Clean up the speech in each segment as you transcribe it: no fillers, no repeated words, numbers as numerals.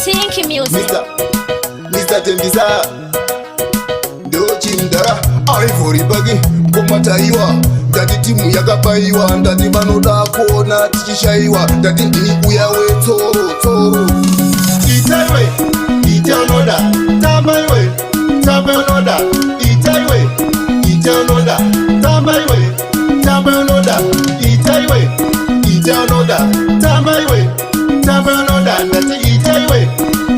Tinky music. Mr. Tembisa ndochindara Ivory bagi komataiwa ndati timu yakabaiwa ndati vanoda kuona tichishaiwa ndati ndini uya wetsoro itaiwe itanoda tamaiwe tamanoda itaiwe itanoda tamaiwe tamanoda itaiwe itanoda tamaiwe tamanoda ndati itaiwe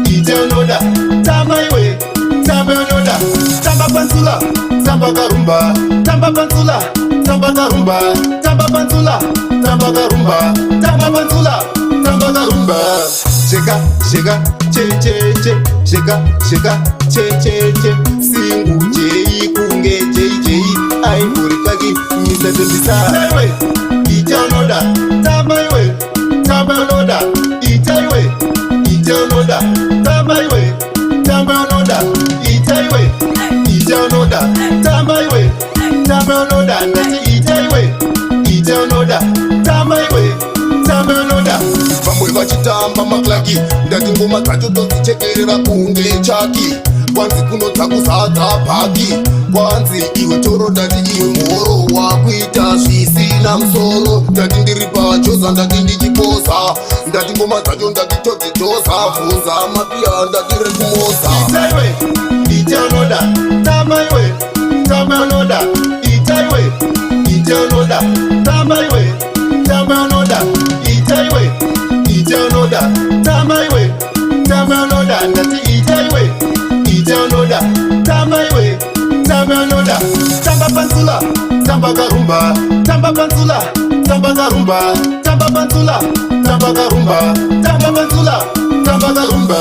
itanoda tamaiwe tamanoda tamba pansula tamba karumba tamba pansula tamba karumba tamba pansula tamba karumba tamba pansula tamba karumba sheka sheka che che che sheka sheka che che che singu jei kunge jei jei Ivory bagi Mr. Tembisa itaiwe itanoda tamaiwe tamanoda itaiwe itanoda tamaiwe tamanoda itaiwe itanoda tamaiwe tamanoda ndati itaiwe itanoda tamaiwe tamanoda vamwe vachitamba maklaki ndati ngoma dzacho todzichekerera kunge chaki kwanzi kunodza kuzadza bhaki kwanzi iwe toro ndati iwe mhoro wakuita zvisina musoro ndati ndiri pachoza ndati ndichipoza ndati ngoma dzacho ndati todzidzoza bvunza mapiya ndati rekumoza itaiwe itanoda tamaiwe tamanoda itaiwe itanoda tamaiwe tamanoda itaiwe itanoda tamaiwe tamanoda ndati itaiwe itanoda tamaiwe tamanoda tamba pansula tamba karumba tamba pansula tamba karumba tamba pansula tamba karumba tamba pansula tamba karumba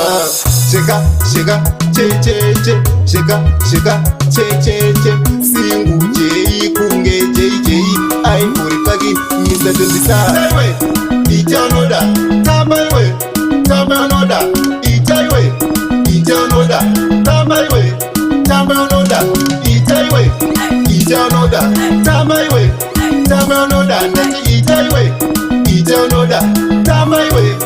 sheka sheka che che che sheka sheka che che che singu jei kunge jei jei Ivory bagi Mr. Tembisa itaiwe itanoda tamaiwe tamanoda itaiwe itanoda tamaiwe tamanoda itaiwe itanoda tamaiwe tamanoda ndati itaiwe itanoda tamaiwe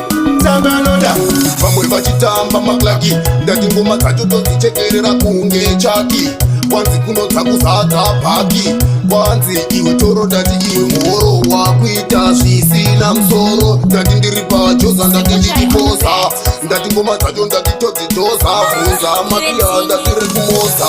tamanoda vamwe vachitamba maklaki ndati ngoma dzacho todzichekerera kunge chaki kwanzi kunodza kuzadza bhaki kwanzi iwe toro ndati iwe mhoro wakuita zvisina musoro ndati ndiri pachoza ndati ndichipoza ndati ngoma dzacho ndati todzidzoza bvunza mapiya ndati rekumoza